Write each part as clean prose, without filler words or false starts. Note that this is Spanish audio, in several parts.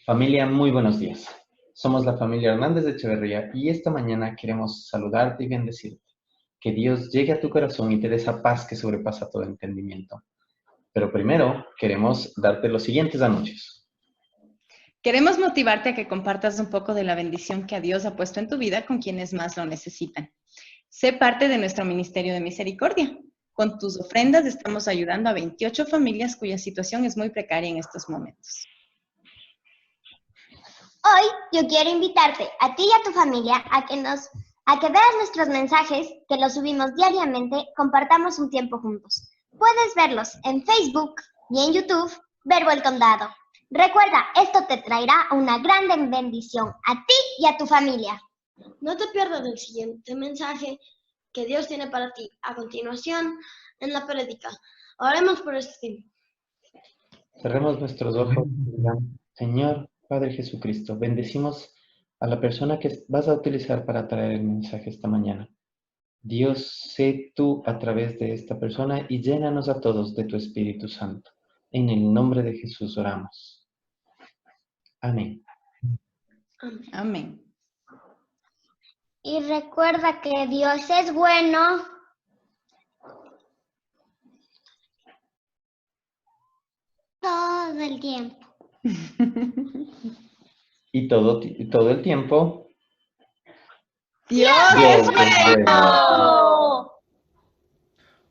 Familia, muy buenos días. Somos la familia Hernández de Echeverría y esta mañana queremos saludarte y bendecirte. Que Dios llegue a tu corazón y te dé esa paz que sobrepasa todo entendimiento. Pero primero queremos darte los siguientes anuncios. Queremos motivarte a que compartas un poco de la bendición que Dios ha puesto en tu vida con quienes más lo necesitan. Sé parte de nuestro Ministerio de Misericordia. Con tus ofrendas estamos ayudando a 28 familias cuya situación es muy precaria en estos momentos. Hoy yo quiero invitarte a ti y a tu familia a que veas nuestros mensajes, que los subimos diariamente, compartamos un tiempo juntos. Puedes verlos en Facebook y en YouTube, Verbo El Condado. Recuerda, esto te traerá una gran bendición a ti y a tu familia. No te pierdas el siguiente mensaje que Dios tiene para ti. A continuación, en la prédica, oremos por este tiempo. Cerremos nuestros ojos. Señor, Padre Jesucristo, bendecimos a la persona que vas a utilizar para traer el mensaje esta mañana. Dios, sé tú a través de esta persona y llénanos a todos de tu Espíritu Santo. En el nombre de Jesús oramos. Amén. Amén. Y recuerda que Dios es bueno. Todo el tiempo. Y todo el tiempo, ¡Dios Dios es es bueno!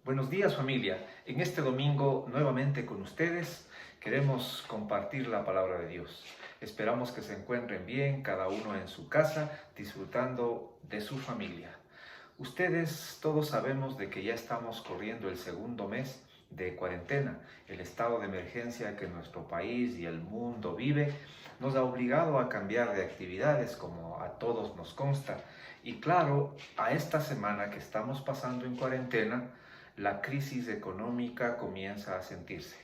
Buenos días, familia. En este domingo nuevamente con ustedes queremos compartir la palabra de Dios. Esperamos que se encuentren bien, cada uno en su casa, disfrutando de su familia. Ustedes todos sabemos de que ya estamos corriendo el segundo mes de cuarentena. El estado de emergencia que nuestro país y el mundo vive nos ha obligado a cambiar de actividades, como a todos nos consta. Y claro, a esta semana que estamos pasando en cuarentena, la crisis económica comienza a sentirse.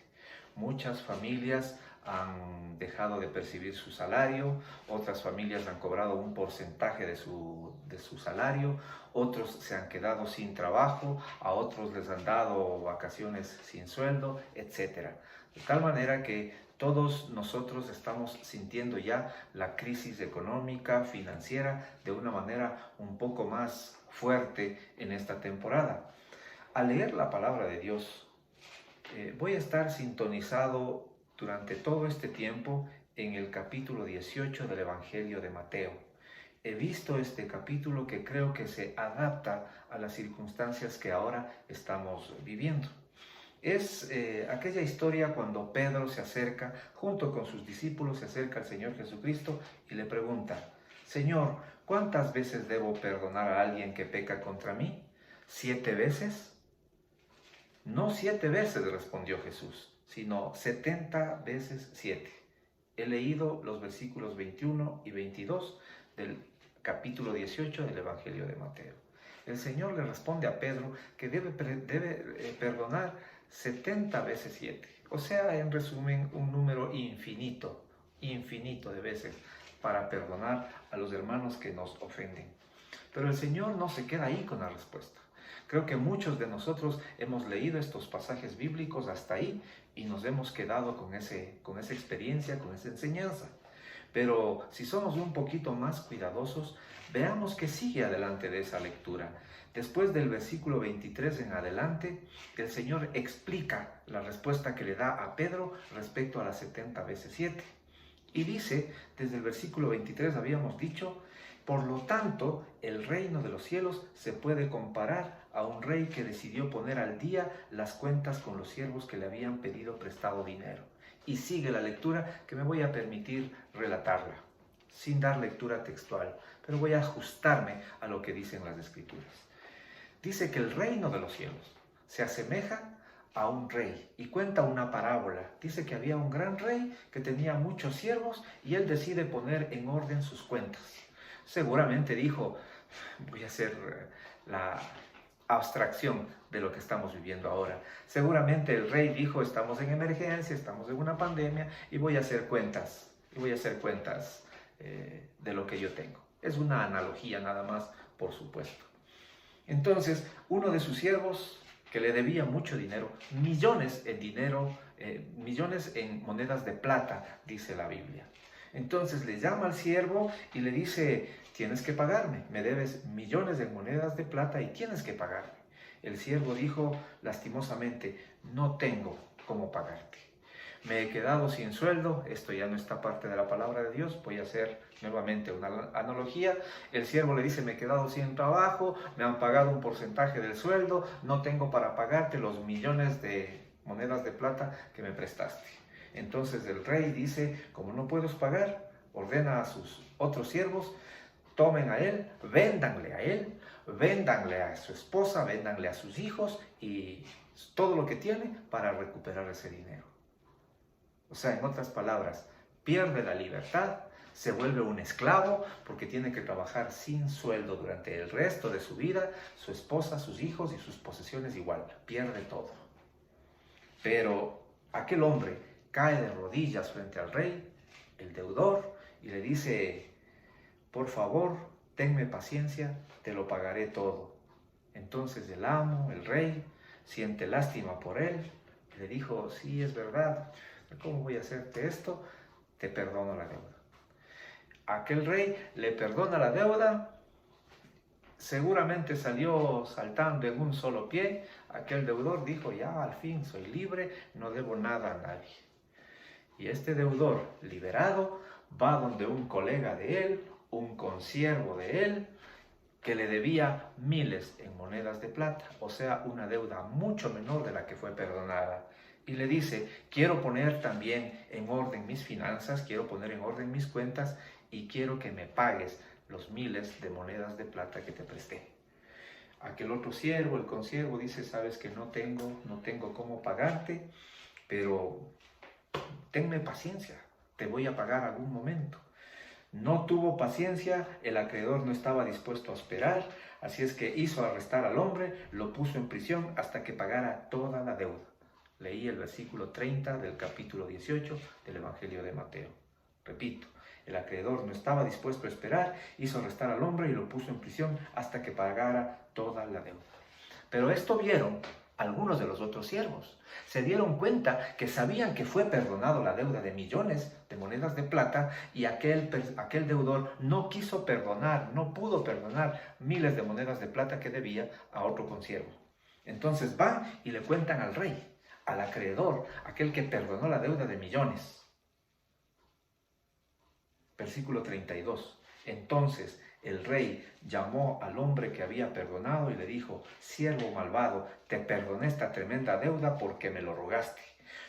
Muchas familias han dejado de percibir su salario, otras familias han cobrado un porcentaje de su salario, otros se han quedado sin trabajo, a otros les han dado vacaciones sin sueldo, etc. De tal manera que todos nosotros estamos sintiendo ya la crisis económica, financiera, de una manera un poco más fuerte en esta temporada. Al leer la palabra de Dios, voy a estar sintonizado durante todo este tiempo en el capítulo 18 del Evangelio de Mateo. He visto este capítulo que creo que se adapta a las circunstancias que ahora estamos viviendo. Es aquella historia cuando Pedro se acerca, junto con sus discípulos, se acerca al Señor Jesucristo y le pregunta: Señor, ¿cuántas veces debo perdonar a alguien que peca contra mí? ¿7 veces? No 7 veces, respondió Jesús, sino 70 veces 7. He leído los versículos 21 y 22 del capítulo 18 del Evangelio de Mateo. El Señor le responde a Pedro que debe perdonar 70 veces 7. O sea, en resumen, un número infinito de veces para perdonar a los hermanos que nos ofenden. Pero el Señor no se queda ahí con la respuesta. Creo que muchos de nosotros hemos leído estos pasajes bíblicos hasta ahí y nos hemos quedado con esa experiencia, con esa enseñanza. Pero si somos un poquito más cuidadosos, veamos que sigue adelante de esa lectura. Después del versículo 23 en adelante, el Señor explica la respuesta que le da a Pedro respecto a las 70 veces 7. Y dice, desde el versículo 23 habíamos dicho: por lo tanto, el reino de los cielos se puede comparar a un rey que decidió poner al día las cuentas con los siervos que le habían pedido prestado dinero. Y sigue la lectura, que me voy a permitir relatarla, sin dar lectura textual, pero voy a ajustarme a lo que dicen las Escrituras. Dice que el reino de los cielos se asemeja a un rey y cuenta una parábola. Dice que había un gran rey que tenía muchos siervos y él decide poner en orden sus cuentas. Seguramente dijo: voy a hacer la abstracción de lo que estamos viviendo ahora. Seguramente el rey dijo: estamos en emergencia, estamos en una pandemia y voy a hacer cuentas, de lo que yo tengo. Es una analogía nada más, por supuesto. Entonces, uno de sus siervos, que le debía mucho dinero, millones en monedas de plata, dice la Biblia. Entonces le llama al siervo y le dice, tienes que pagarme, me debes millones de monedas de plata y tienes que pagarme. El siervo dijo lastimosamente, no tengo cómo pagarte. Me he quedado sin sueldo, esto ya no está parte de la palabra de Dios, voy a hacer nuevamente una analogía. El siervo le dice, me he quedado sin trabajo, me han pagado un porcentaje del sueldo, no tengo para pagarte los millones de monedas de plata que me prestaste. Entonces el rey dice, como no puedes pagar, ordena a sus otros siervos, tomen a él, véndanle a su esposa, véndanle a sus hijos y todo lo que tiene para recuperar ese dinero. O sea, en otras palabras, pierde la libertad, se vuelve un esclavo porque tiene que trabajar sin sueldo durante el resto de su vida, su esposa, sus hijos y sus posesiones igual, pierde todo. Pero aquel hombre cae de rodillas frente al rey, el deudor, y le dice, por favor, tenme paciencia, te lo pagaré todo. Entonces el amo, el rey, siente lástima por él, y le dijo, sí, es verdad, ¿cómo voy a hacerte esto? Te perdono la deuda. Aquel rey le perdona la deuda, seguramente salió saltando en un solo pie. Aquel deudor dijo, ya al fin soy libre, no debo nada a nadie. Y este deudor liberado va donde un colega de él, un consiervo de él, que le debía miles en monedas de plata, o sea, una deuda mucho menor de la que fue perdonada. Y le dice, quiero poner también en orden mis finanzas, quiero poner en orden mis cuentas y quiero que me pagues los miles de monedas de plata que te presté. Aquel otro siervo, el consiervo, dice, sabes que no tengo cómo pagarte, pero tenme paciencia, te voy a pagar algún momento. No tuvo paciencia, el acreedor no estaba dispuesto a esperar, así es que hizo arrestar al hombre, lo puso en prisión hasta que pagara toda la deuda. Leí el versículo 30 del capítulo 18 del Evangelio de Mateo. Repito, el acreedor no estaba dispuesto a esperar, hizo arrestar al hombre y lo puso en prisión hasta que pagara toda la deuda. Pero esto vieron algunos de los otros siervos. Se dieron cuenta que sabían que fue perdonado la deuda de millones de monedas de plata y aquel deudor no quiso perdonar, no pudo perdonar miles de monedas de plata que debía a otro consiervo. Entonces van y le cuentan al rey, al acreedor, aquel que perdonó la deuda de millones. Versículo 32. Entonces el rey llamó al hombre que había perdonado y le dijo, siervo malvado, te perdoné esta tremenda deuda porque me lo rogaste.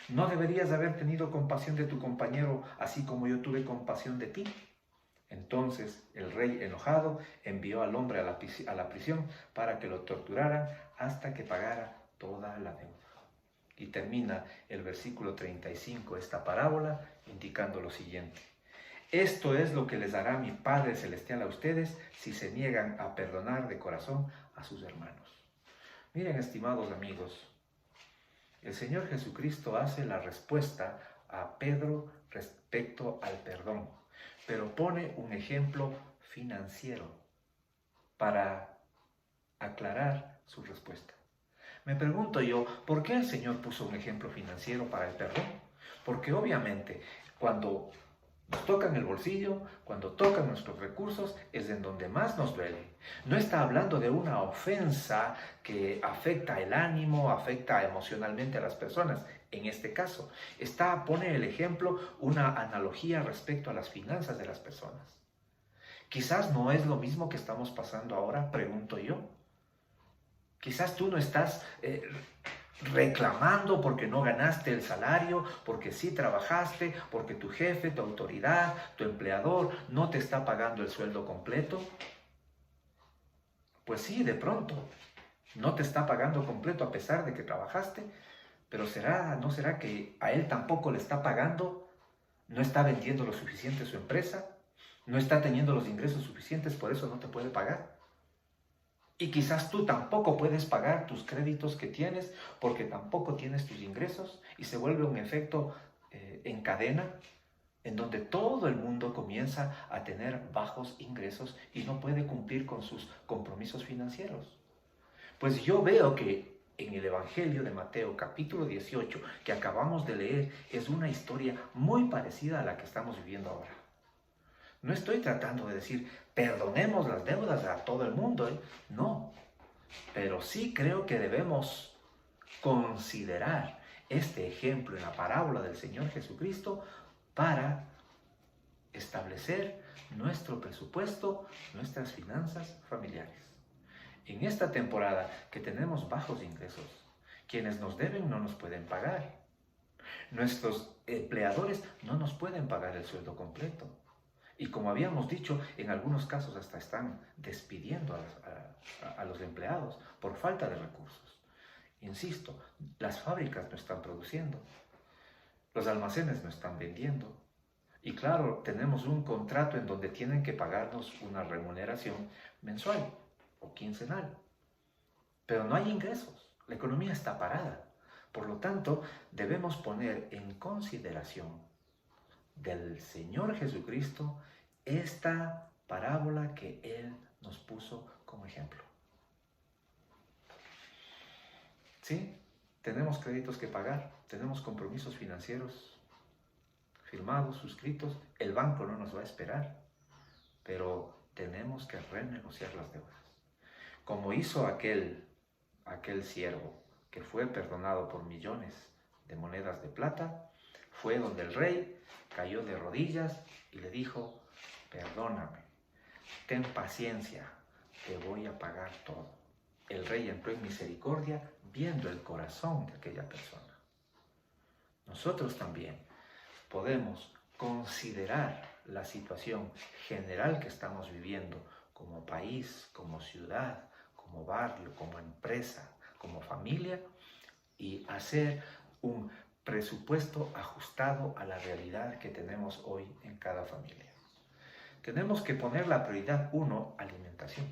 ¿No deberías haber tenido compasión de tu compañero así como yo tuve compasión de ti? Entonces el rey enojado envió al hombre a la prisión para que lo torturaran hasta que pagara toda la deuda. Y termina el versículo 35 esta parábola indicando lo siguiente. Esto es lo que les dará mi Padre Celestial a ustedes si se niegan a perdonar de corazón a sus hermanos. Miren, estimados amigos, el Señor Jesucristo hace la respuesta a Pedro respecto al perdón, pero pone un ejemplo financiero para aclarar su respuesta. Me pregunto yo, ¿por qué el Señor puso un ejemplo financiero para el perdón? Porque obviamente cuando nos tocan el bolsillo, cuando tocan nuestros recursos, es en donde más nos duele. No está hablando de una ofensa que afecta el ánimo, afecta emocionalmente a las personas. En este caso, pone el ejemplo, una analogía respecto a las finanzas de las personas. Quizás no es lo mismo que estamos pasando ahora, pregunto yo. Quizás tú no estás reclamando porque no ganaste el salario, porque sí trabajaste, porque tu jefe, tu autoridad, tu empleador no te está pagando el sueldo completo. Pues sí, de pronto, no te está pagando completo a pesar de que trabajaste, pero ¿no será que a él tampoco le está pagando? ¿No está vendiendo lo suficiente su empresa? ¿No está teniendo los ingresos suficientes, por eso no te puede pagar? Y quizás tú tampoco puedes pagar tus créditos que tienes porque tampoco tienes tus ingresos y se vuelve un efecto en cadena en donde todo el mundo comienza a tener bajos ingresos y no puede cumplir con sus compromisos financieros. Pues yo veo que en el Evangelio de Mateo capítulo 18 que acabamos de leer es una historia muy parecida a la que estamos viviendo ahora. No estoy tratando de decir, perdonemos las deudas a todo el mundo, ¿eh? No, pero sí creo que debemos considerar este ejemplo en la parábola del Señor Jesucristo para establecer nuestro presupuesto, nuestras finanzas familiares. En esta temporada que tenemos bajos ingresos, quienes nos deben no nos pueden pagar. Nuestros empleadores no nos pueden pagar el sueldo completo. Y como habíamos dicho, en algunos casos hasta están despidiendo a los empleados por falta de recursos. Insisto, las fábricas no están produciendo, los almacenes no están vendiendo. Y claro, tenemos un contrato en donde tienen que pagarnos una remuneración mensual o quincenal. Pero no hay ingresos, la economía está parada. Por lo tanto, debemos poner en consideración del Señor Jesucristo esta parábola que Él nos puso como ejemplo. Sí, tenemos créditos que pagar, tenemos compromisos financieros firmados, suscritos, el banco no nos va a esperar, pero tenemos que renegociar las deudas. Como hizo aquel siervo que fue perdonado por millones de monedas de plata, fue donde el rey cayó de rodillas y le dijo, perdóname, ten paciencia, te voy a pagar todo. El rey entró en misericordia viendo el corazón de aquella persona. Nosotros también podemos considerar la situación general que estamos viviendo como país, como ciudad, como barrio, como empresa, como familia y hacer un presupuesto ajustado a la realidad que tenemos hoy en cada familia. Tenemos que poner la prioridad 1, alimentación.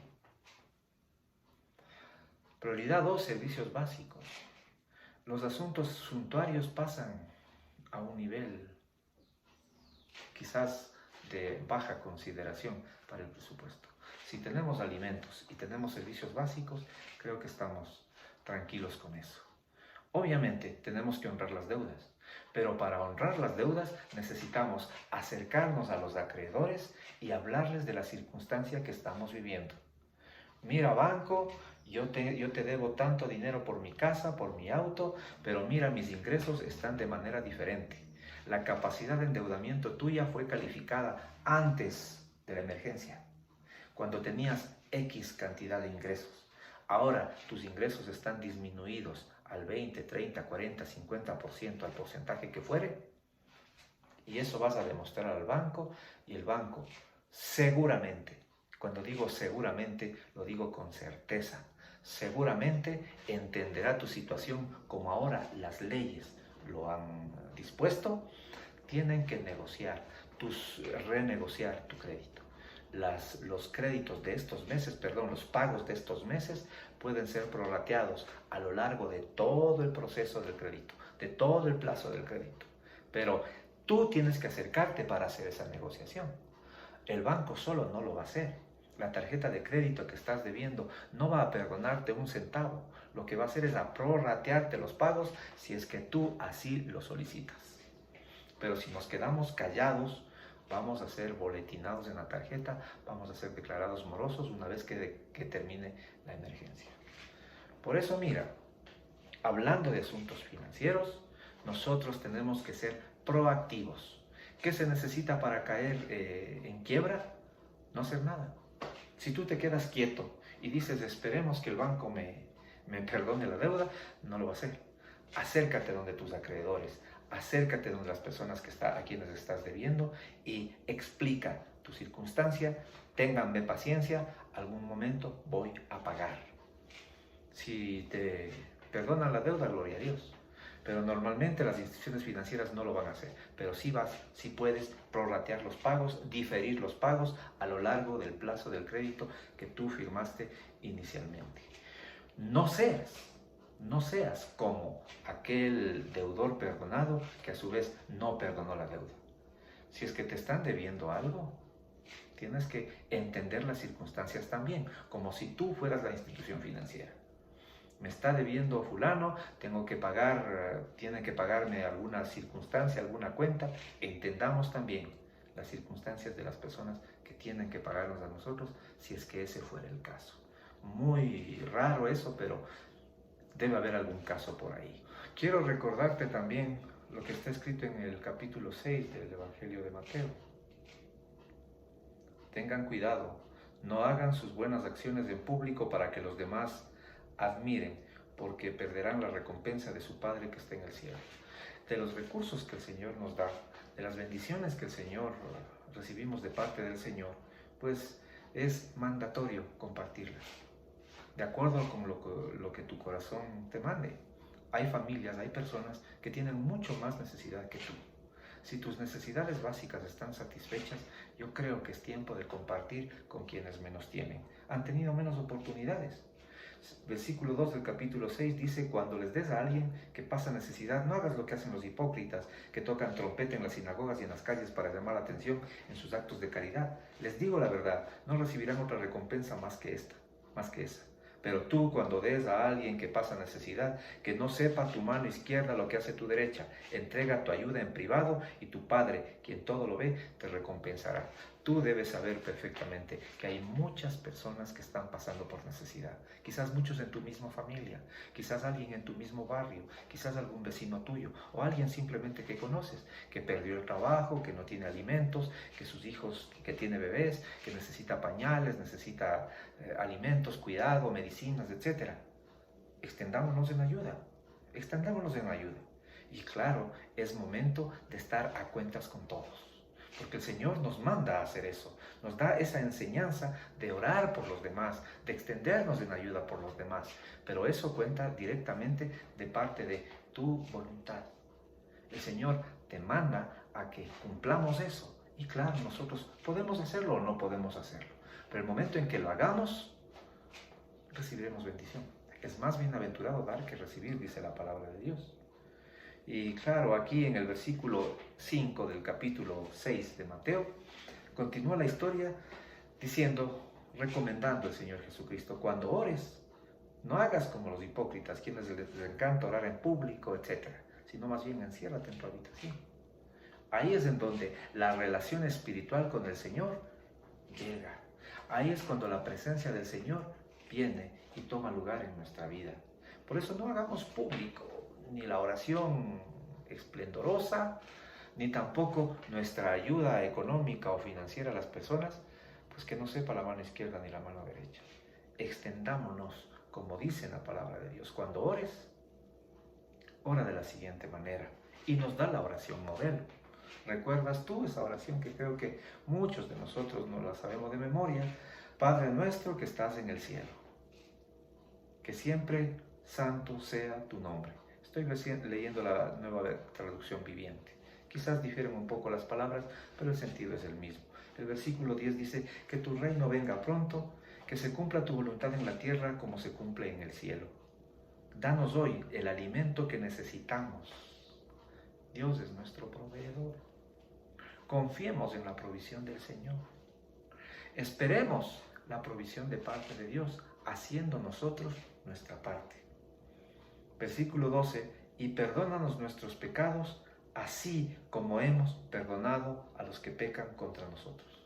Prioridad 2, servicios básicos. Los asuntos suntuarios pasan a un nivel quizás de baja consideración para el presupuesto. Si tenemos alimentos y tenemos servicios básicos, creo que estamos tranquilos con eso. Obviamente tenemos que honrar las deudas, pero para honrar las deudas necesitamos acercarnos a los acreedores y hablarles de la circunstancia que estamos viviendo. Mira, banco, yo te debo tanto dinero por mi casa, por mi auto, pero mira, mis ingresos están de manera diferente. La capacidad de endeudamiento tuya fue calificada antes de la emergencia, cuando tenías X cantidad de ingresos. Ahora tus ingresos están disminuidos al 20, 30, 40, 50%, al porcentaje que fuere. Y eso vas a demostrar al banco y el banco seguramente, cuando digo seguramente, lo digo con certeza, seguramente entenderá tu situación como ahora las leyes lo han dispuesto. Tienen que renegociar tu crédito. Los créditos de estos meses, los pagos de estos meses pueden ser prorrateados a lo largo de todo el proceso del crédito, de todo el plazo del crédito. Pero tú tienes que acercarte para hacer esa negociación. El banco solo no lo va a hacer. La tarjeta de crédito que estás debiendo no va a perdonarte un centavo. Lo que va a hacer es a prorratearte los pagos si es que tú así lo solicitas. Pero si nos quedamos callados, vamos a ser boletinados en la tarjeta, vamos a ser declarados morosos una vez que termine la emergencia. Por eso, mira, hablando de asuntos financieros, nosotros tenemos que ser proactivos. ¿Qué se necesita para caer en quiebra? No hacer nada. Si tú te quedas quieto y dices, esperemos que el banco me perdone la deuda, no lo va a hacer. Acércate donde tus acreedores, acércate donde las personas a quienes estás debiendo y explica tu circunstancia, ténganme paciencia, algún momento voy a pagar. Si te perdonan la deuda, gloria a Dios. Pero normalmente las instituciones financieras no lo van a hacer. Pero sí puedes prorratear los pagos, diferir los pagos a lo largo del plazo del crédito que tú firmaste inicialmente. No seas como aquel deudor perdonado que a su vez no perdonó la deuda. Si es que te están debiendo algo, tienes que entender las circunstancias también, como si tú fueras la institución financiera. Me está debiendo fulano, tiene que pagarme alguna circunstancia, alguna cuenta. Entendamos también las circunstancias de las personas que tienen que pagarnos a nosotros, si es que ese fuera el caso. Muy raro eso, pero debe haber algún caso por ahí. Quiero recordarte también lo que está escrito en el capítulo 6 del Evangelio de Mateo. Tengan cuidado, no hagan sus buenas acciones en público para que los demás admiren, porque perderán la recompensa de su Padre que está en el cielo. De los recursos que el Señor nos da, de las bendiciones que el Señor recibimos de parte del Señor, pues es mandatorio compartirlas, de acuerdo con lo que tu corazón te mande. Hay familias, hay personas que tienen mucho más necesidad que tú. Si tus necesidades básicas están satisfechas, yo creo que es tiempo de compartir con quienes menos tienen. Han tenido menos oportunidades. Versículo 2 del capítulo 6 dice: cuando les des a alguien que pasa necesidad, no hagas lo que hacen los hipócritas, que tocan trompeta en las sinagogas y en las calles para llamar la atención en sus actos de caridad. Les digo la verdad, no recibirán otra recompensa más que esa. Pero tú, cuando des a alguien que pasa necesidad, que no sepa tu mano izquierda lo que hace tu derecha, entrega tu ayuda en privado y tu Padre, quien todo lo ve, te recompensará. Tú debes saber perfectamente que hay muchas personas que están pasando por necesidad. Quizás muchos en tu misma familia, quizás alguien en tu mismo barrio, quizás algún vecino tuyo o alguien simplemente que conoces, que perdió el trabajo, que no tiene alimentos, que sus hijos, que tiene bebés, que necesita pañales, necesita alimentos, cuidado, medicinas, etc. Extendámonos en ayuda. Y claro, es momento de estar a cuentas con todos. Porque el Señor nos manda a hacer eso, nos da esa enseñanza de orar por los demás, de extendernos en ayuda por los demás, pero eso cuenta directamente de parte de tu voluntad. El Señor te manda a que cumplamos eso, y claro, nosotros podemos hacerlo o no podemos hacerlo, pero el momento en que lo hagamos, recibiremos bendición. Es más bienaventurado dar que recibir, dice la palabra de Dios. Y claro, aquí en el versículo 5 del capítulo 6 de Mateo, continúa la historia diciendo, recomendando el Señor Jesucristo: cuando ores, no hagas como los hipócritas, quienes les encanta orar en público, etc., sino más bien enciérrate en tu habitación. Ahí es en donde la relación espiritual con el Señor llega. Ahí es cuando la presencia del Señor viene y toma lugar en nuestra vida. Por eso no hagamos público ni la oración esplendorosa, ni tampoco nuestra ayuda económica o financiera a las personas, pues que no sepa la mano izquierda ni la mano derecha. Extendámonos, como dice la palabra de Dios. Cuando ores, ora de la siguiente manera. Y nos da la oración modelo. ¿Recuerdas tú esa oración que creo que muchos de nosotros no la sabemos de memoria? Padre nuestro que estás en el cielo, que siempre santo sea tu nombre. Estoy leyendo la Nueva Traducción Viviente. Quizás difieren un poco las palabras, pero el sentido es el mismo. El versículo 10 dice: que tu reino venga pronto, que se cumpla tu voluntad en la tierra como se cumple en el cielo. Danos hoy el alimento que necesitamos. Dios es nuestro proveedor. Confiemos en la provisión del Señor. Esperemos la provisión de parte de Dios, haciendo nosotros nuestra parte. Versículo 12: y perdónanos nuestros pecados, así como hemos perdonado a los que pecan contra nosotros.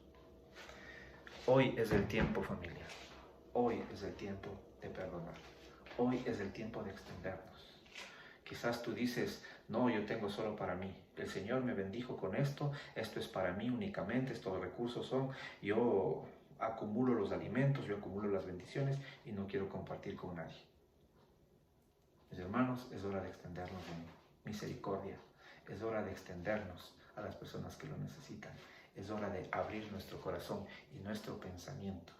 Hoy es el tiempo, familia. Hoy es el tiempo de perdonar. Hoy es el tiempo de extendernos. Quizás tú dices: no, yo tengo solo para mí. El Señor me bendijo con esto. Esto es para mí únicamente. Estos recursos son. Yo acumulo los alimentos, yo acumulo las bendiciones y no quiero compartir con nadie. Mis hermanos, es hora de extendernos en misericordia. Es hora de extendernos a las personas que lo necesitan. Es hora de abrir nuestro corazón y nuestro pensamiento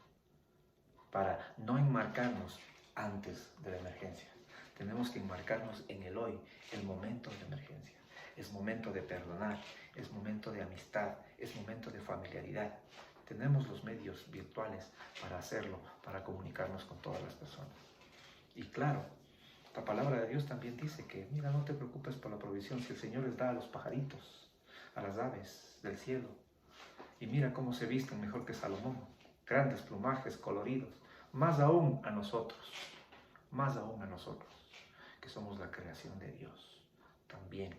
para no enmarcarnos antes de la emergencia. Tenemos que enmarcarnos en el hoy, el momento de emergencia. Es momento de perdonar, es momento de amistad, es momento de familiaridad. Tenemos los medios virtuales para hacerlo, para comunicarnos con todas las personas. Y claro, la palabra de Dios también dice que, mira, no te preocupes por la provisión, si el Señor les da a los pajaritos, a las aves del cielo. Y mira cómo se visten mejor que Salomón, grandes plumajes coloridos, más aún a nosotros, que somos la creación de Dios, también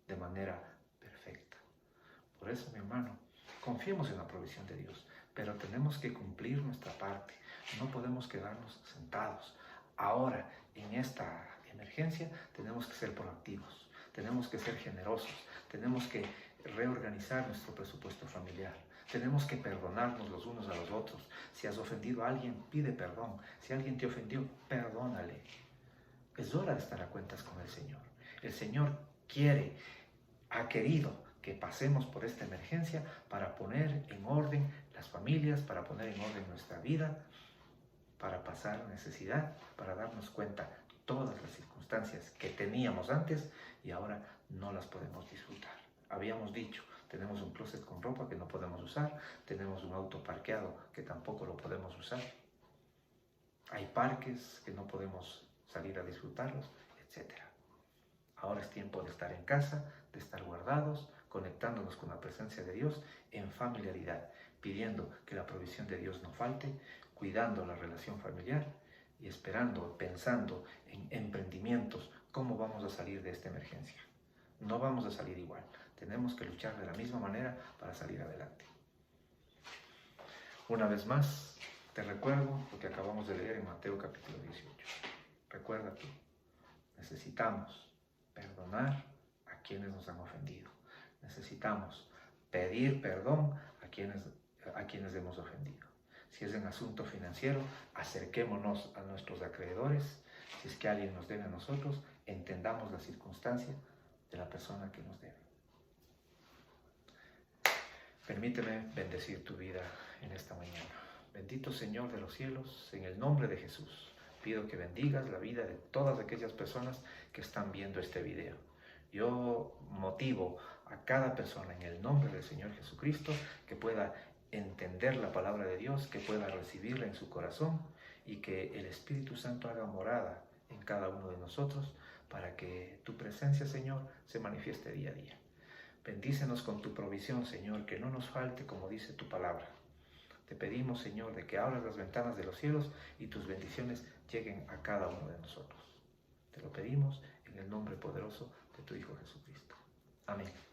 de manera perfecta. Por eso, mi hermano, Confiemos en la provisión de Dios, pero tenemos que cumplir nuestra parte. No podemos quedarnos sentados. Ahora, en esta emergencia, tenemos que ser proactivos, tenemos que ser generosos, tenemos que reorganizar nuestro presupuesto familiar. Tenemos que perdonarnos los unos a los otros. Si has ofendido a alguien, pide perdón. Si alguien te ofendió, perdónale. Es hora de estar a cuentas con el Señor. El Señor ha querido que pasemos por esta emergencia para poner en orden las familias, para poner en orden nuestra vida, para pasar necesidad, para darnos cuenta todas las circunstancias que teníamos antes y ahora no las podemos disfrutar. Habíamos dicho, tenemos un closet con ropa que no podemos usar, tenemos un auto parqueado que tampoco lo podemos usar, hay parques que no podemos salir a disfrutarlos, etc. Ahora es tiempo de estar en casa, de estar guardados, conectándonos con la presencia de Dios en familiaridad, pidiendo que la provisión de Dios no falte, cuidando la relación familiar y esperando, pensando en emprendimientos, cómo vamos a salir de esta emergencia. No vamos a salir igual, tenemos que luchar de la misma manera para salir adelante. Una vez más, te recuerdo lo que acabamos de leer en Mateo capítulo 18. Recuerda tú, necesitamos perdonar a quienes nos han ofendido. Necesitamos pedir perdón a quienes hemos ofendido. Si es en asunto financiero, acerquémonos a nuestros acreedores. Si es que alguien nos debe a nosotros, entendamos la circunstancia de la persona que nos debe. Permíteme bendecir tu vida en esta mañana. Bendito Señor de los cielos, en el nombre de Jesús, pido que bendigas la vida de todas aquellas personas que están viendo este video. Yo motivo a cada persona en el nombre del Señor Jesucristo que pueda entender la palabra de Dios, que pueda recibirla en su corazón y que el Espíritu Santo haga morada en cada uno de nosotros para que tu presencia, Señor, se manifieste día a día. Bendícenos con tu provisión, Señor, que no nos falte como dice tu palabra. Te pedimos, Señor, de que abras las ventanas de los cielos y tus bendiciones lleguen a cada uno de nosotros. Te lo pedimos en el nombre poderoso de tu Hijo Jesucristo. Amén.